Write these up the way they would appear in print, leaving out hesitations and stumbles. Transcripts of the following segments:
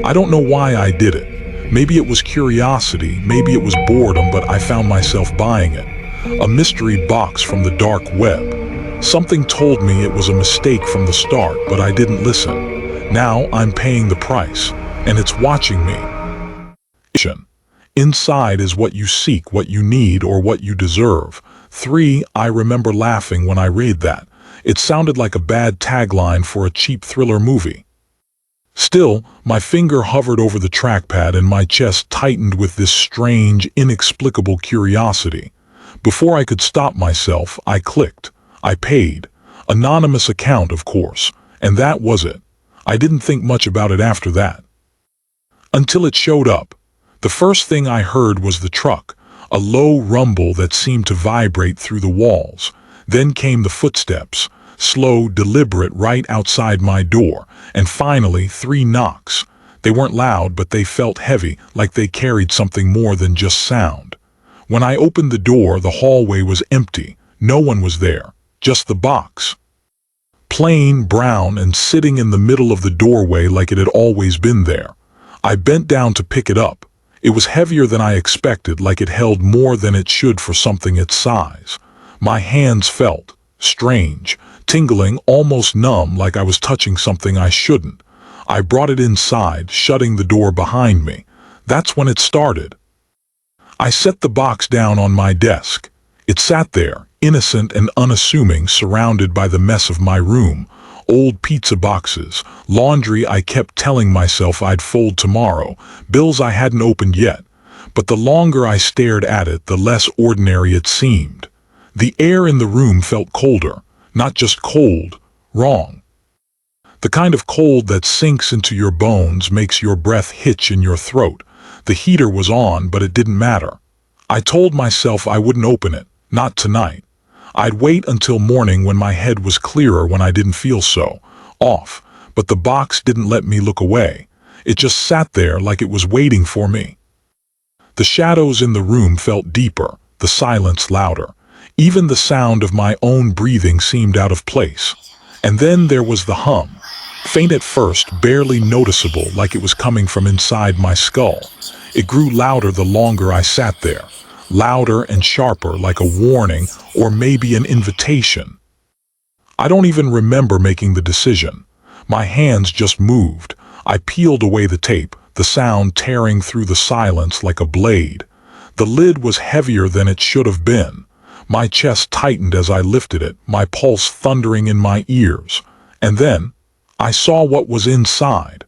I don't know why I did it. Maybe it was curiosity, maybe it was boredom, but I found myself buying it. A mystery box from the dark web. Something told me it was a mistake from the start, but I didn't listen. Now I'm paying the price, and it's watching me. Inside is what you seek, what you need, or what you deserve. 3. I remember laughing when I read that. It sounded like a bad tagline for a cheap thriller movie. Still, my finger hovered over the trackpad and my chest tightened with this strange, inexplicable curiosity. Before I could stop myself, I clicked. I paid. Anonymous account, of course. And that was it. I didn't think much about it after that. Until it showed up. The first thing I heard was the truck, a low rumble that seemed to vibrate through the walls. Then came the footsteps, slow, deliberate, right outside my door, and finally 3 knocks. They weren't loud, but they felt heavy, like they carried something more than just sound. When I opened the door, the hallway was empty. No one was there, just the box. Plain, brown, and sitting in the middle of the doorway like it had always been there. I bent down to pick it up. It was heavier than I expected, like it held more than it should for something its size. My hands felt strange, tingling, almost numb, like I was touching something I shouldn't. I brought it inside, shutting the door behind me. That's when it started. I set the box down on my desk. It sat there, innocent and unassuming, surrounded by the mess of my room. Old pizza boxes, laundry I kept telling myself I'd fold tomorrow, bills I hadn't opened yet. But the longer I stared at it, the less ordinary it seemed. The air in the room felt colder, not just cold, wrong. The kind of cold that sinks into your bones, makes your breath hitch in your throat. The heater was on, but it didn't matter. I told myself I wouldn't open it, not tonight. I'd wait until morning when my head was clearer, when I didn't feel so off. But the box didn't let me look away. It just sat there like it was waiting for me. The shadows in the room felt deeper, the silence louder. Even the sound of my own breathing seemed out of place. And then there was the hum. Faint at first, barely noticeable, like it was coming from inside my skull. It grew louder the longer I sat there. Louder and sharper, like a warning or maybe an invitation. I don't even remember making the decision. My hands just moved. I peeled away the tape, the sound tearing through the silence like a blade. The lid was heavier than it should have been. My chest tightened as I lifted it, my pulse thundering in my ears. And then, I saw what was inside.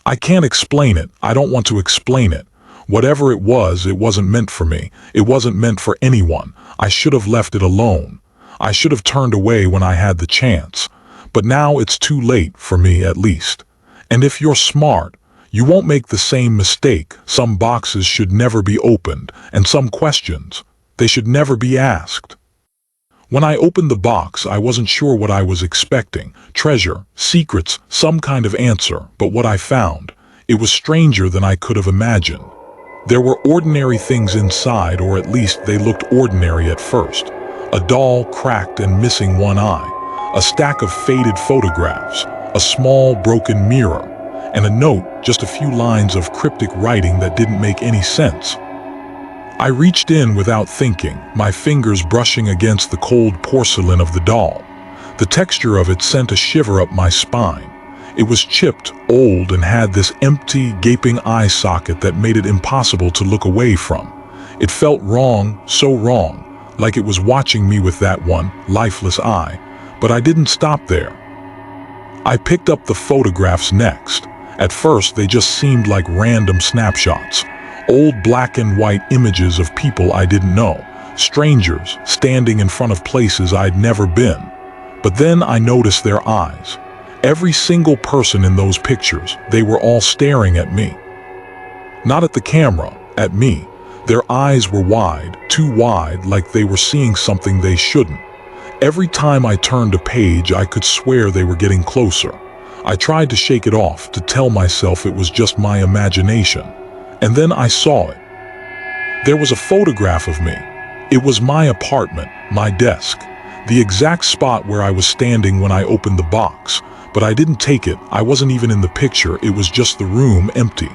I can't explain it. I don't want to explain it. Whatever it wasn't meant for me. It wasn't meant for anyone. I should have left it alone. I should have turned away when I had the chance. But now it's too late, for me at least. And if you're smart, you won't make the same mistake. Some boxes should never be opened, and some questions, they should never be asked. When I opened the box, I wasn't sure what I was expecting. Treasure, secrets, some kind of answer. But what I found, it was stranger than I could have imagined. There were ordinary things inside, or at least they looked ordinary at first. A doll cracked and missing one eye, a stack of faded photographs, a small broken mirror, and a note, just a few lines of cryptic writing that didn't make any sense. I reached in without thinking, my fingers brushing against the cold porcelain of the doll. The texture of it sent a shiver up my spine. It was chipped, old, and had this empty, gaping eye socket that made it impossible to look away from. It felt wrong, so wrong, like it was watching me with that one, lifeless eye. But I didn't stop there. I picked up the photographs next. At first, they just seemed like random snapshots. Old black and white images of people I didn't know. Strangers, standing in front of places I'd never been. But then I noticed their eyes. Every single person in those pictures, they were all staring at me. Not at the camera, at me. Their eyes were wide, too wide, like they were seeing something they shouldn't. Every time I turned a page, I could swear they were getting closer. I tried to shake it off, to tell myself it was just my imagination. And then I saw it. There was a photograph of me. It was my apartment, my desk, the exact spot where I was standing when I opened the box. But I didn't take it. I wasn't even in the picture. It was just the room, empty.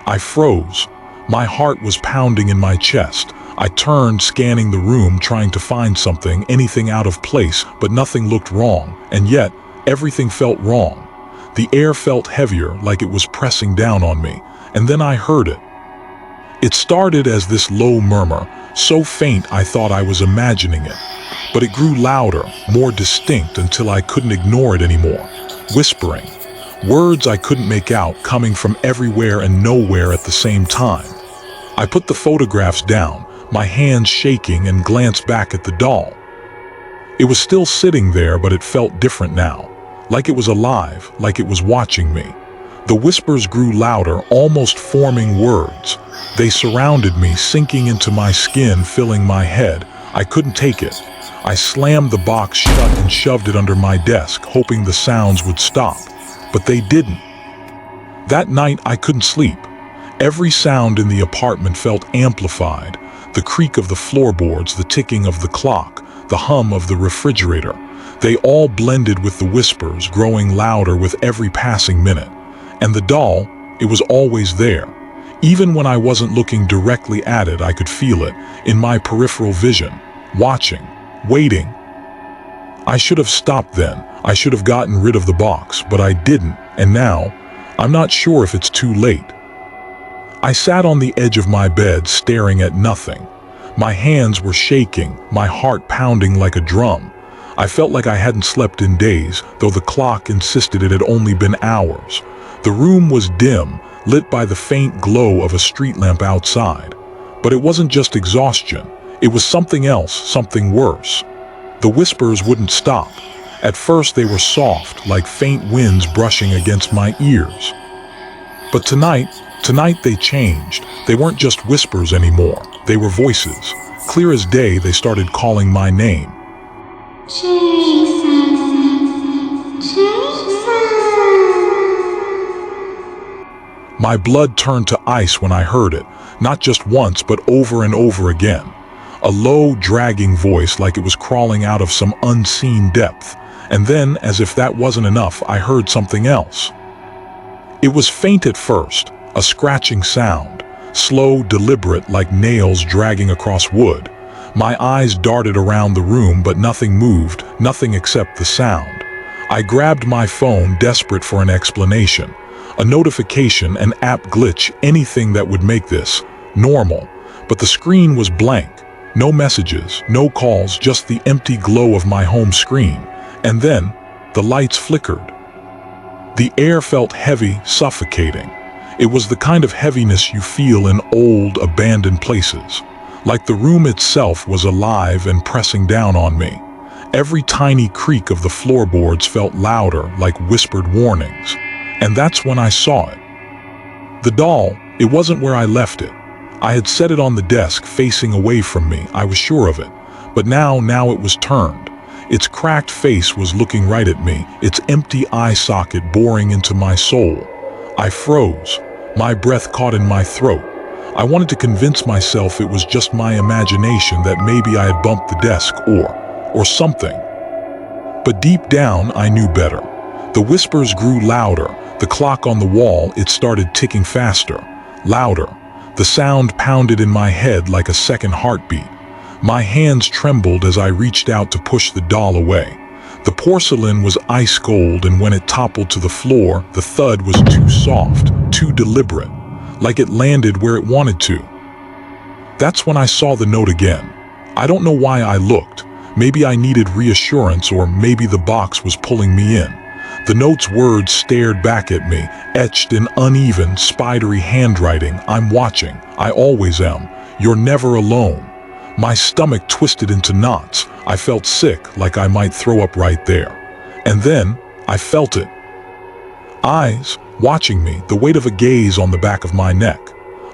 I froze. My heart was pounding in my chest. I turned, scanning the room, trying to find something, anything out of place, but nothing looked wrong. And yet, everything felt wrong. The air felt heavier, like it was pressing down on me. And then I heard it. It started as this low murmur, so faint I thought I was imagining it. But it grew louder, more distinct, until I couldn't ignore it anymore. Whispering. Words I couldn't make out, coming from everywhere and nowhere at the same time. I put the photographs down, my hands shaking, and glanced back at the doll. It was still sitting there, but it felt different now. Like it was alive, like it was watching me. The whispers grew louder, almost forming words. They surrounded me, sinking into my skin, filling my head. I couldn't take it. I slammed the box shut and shoved it under my desk, hoping the sounds would stop. But they didn't. That night, I couldn't sleep. Every sound in the apartment felt amplified. The creak of the floorboards, the ticking of the clock, the hum of the refrigerator. They all blended with the whispers, growing louder with every passing minute. And the doll, it was always there. Even when I wasn't looking directly at it, I could feel it, in my peripheral vision, watching, waiting. I should have stopped then. I should have gotten rid of the box, but I didn't, and now, I'm not sure if it's too late. I sat on the edge of my bed, staring at nothing. My hands were shaking, my heart pounding like a drum. I felt like I hadn't slept in days, though the clock insisted it had only been hours. The room was dim, lit by the faint glow of a street lamp outside. But it wasn't just exhaustion. It was something else, something worse. The whispers wouldn't stop. At first they were soft, like faint winds brushing against my ears. But tonight they changed. They weren't just whispers anymore. They were voices. Clear as day, they started calling my name. My blood turned to ice when I heard it, not just once, but over and over again. A low, dragging voice, like it was crawling out of some unseen depth. And then, as if that wasn't enough, I heard something else. It was faint at first, a scratching sound, slow, deliberate, like nails dragging across wood. My eyes darted around the room, but nothing moved, nothing except the sound. I grabbed my phone, desperate for an explanation. A notification, an app glitch, anything that would make this normal. But the screen was blank. No messages, no calls, just the empty glow of my home screen. And then, the lights flickered. The air felt heavy, suffocating. It was the kind of heaviness you feel in old, abandoned places. Like the room itself was alive and pressing down on me. Every tiny creak of the floorboards felt louder, like whispered warnings. And that's when I saw it. The doll, it wasn't where I left it. I had set it on the desk, facing away from me, I was sure of it. But now it was turned. Its cracked face was looking right at me, its empty eye socket boring into my soul. I froze. My breath caught in my throat. I wanted to convince myself it was just my imagination, that maybe I had bumped the desk or something. But deep down, I knew better. The whispers grew louder. The clock on the wall, it started ticking faster, louder. The sound pounded in my head like a second heartbeat. My hands trembled as I reached out to push the doll away. The porcelain was ice cold, and when it toppled to the floor, the thud was too soft, too deliberate, like it landed where it wanted to. That's when I saw the note again. I don't know why I looked. Maybe I needed reassurance, or maybe the box was pulling me in. The note's words stared back at me, etched in uneven, spidery handwriting. I'm watching. I always am. You're never alone. My stomach twisted into knots. I felt sick, like I might throw up right there. And then, I felt it. Eyes, watching me, the weight of a gaze on the back of my neck.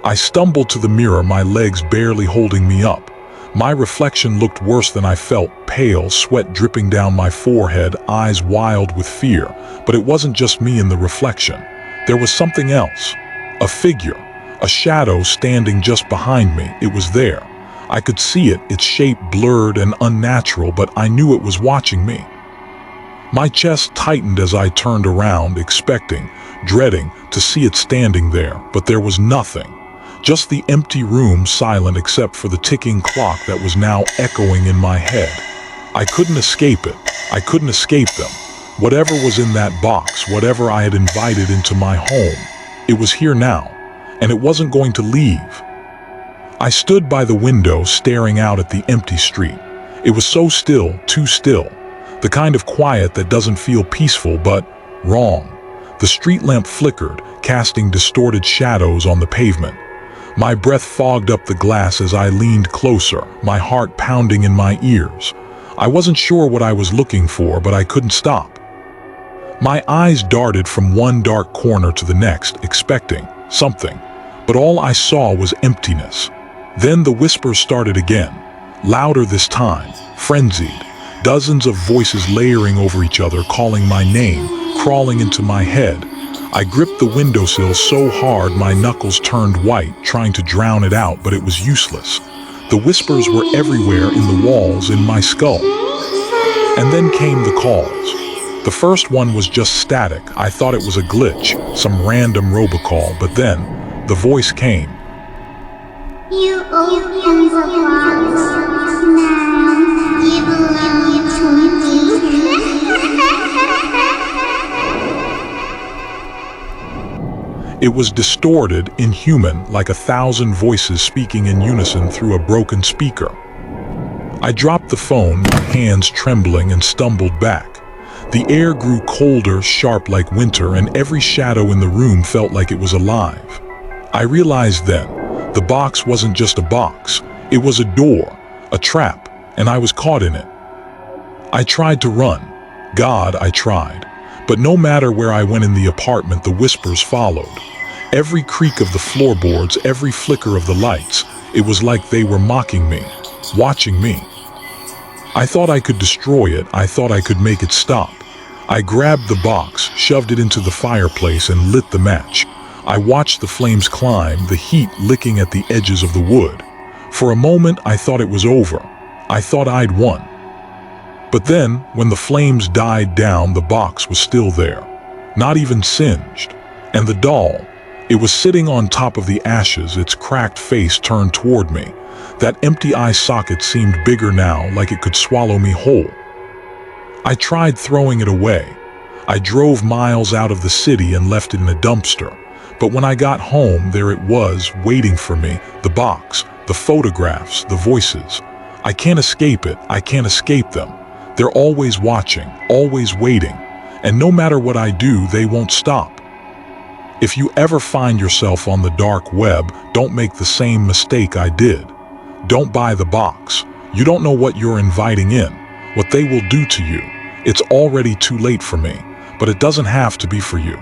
I stumbled to the mirror, my legs barely holding me up. My reflection looked worse than I felt, pale, sweat dripping down my forehead, eyes wild with fear. But it wasn't just me in the reflection. There was something else. A figure, a shadow standing just behind me. It was there. I could see it, its shape blurred and unnatural, but I knew it was watching me. My chest tightened as I turned around, expecting, dreading, to see it standing there, but there was nothing. Just the empty room, silent except for the ticking clock that was now echoing in my head. I couldn't escape it. I couldn't escape them. Whatever was in that box, whatever I had invited into my home, it was here now, and it wasn't going to leave. I stood by the window, staring out at the empty street. It was so still, too still. The kind of quiet that doesn't feel peaceful, but wrong. The street lamp flickered, casting distorted shadows on the pavement. My breath fogged up the glass as I leaned closer, my heart pounding in my ears. I wasn't sure what I was looking for, but I couldn't stop. My eyes darted from one dark corner to the next, expecting something, but all I saw was emptiness. Then the whispers started again, louder this time, frenzied. Dozens of voices layering over each other, calling my name, crawling into my head. I gripped the windowsill so hard my knuckles turned white, trying to drown it out, but it was useless. The whispers were everywhere, in the walls, in my skull. And then came the calls. The first one was just static. I thought it was a glitch, some random robocall, but then the voice came. You opened the box. Now you belong to me. It was distorted, inhuman, like 1,000 voices speaking in unison through a broken speaker. I dropped the phone, my hands trembling, and stumbled back. The air grew colder, sharp like winter, and every shadow in the room felt like it was alive. I realized then, the box wasn't just a box. It was a door, a trap, and I was caught in it. I tried to run. God, I tried. But no matter where I went in the apartment, the whispers followed. Every creak of the floorboards, every flicker of the lights, it was like they were mocking me, watching me. I thought I could destroy it. I thought I could make it stop. I grabbed the box, shoved it into the fireplace, and lit the match. I watched the flames climb, the heat licking at the edges of the wood. For a moment, I thought it was over. I thought I'd won. But then, when the flames died down, the box was still there, not even singed. And the doll, it was sitting on top of the ashes, its cracked face turned toward me. That empty eye socket seemed bigger now, like it could swallow me whole. I tried throwing it away. I drove miles out of the city and left it in a dumpster. But when I got home, there it was, waiting for me, the box, the photographs, the voices. I can't escape it. I can't escape them. They're always watching, always waiting, and no matter what I do, they won't stop. If you ever find yourself on the dark web, don't make the same mistake I did. Don't buy the box. You don't know what you're inviting in, what they will do to you. It's already too late for me, but it doesn't have to be for you.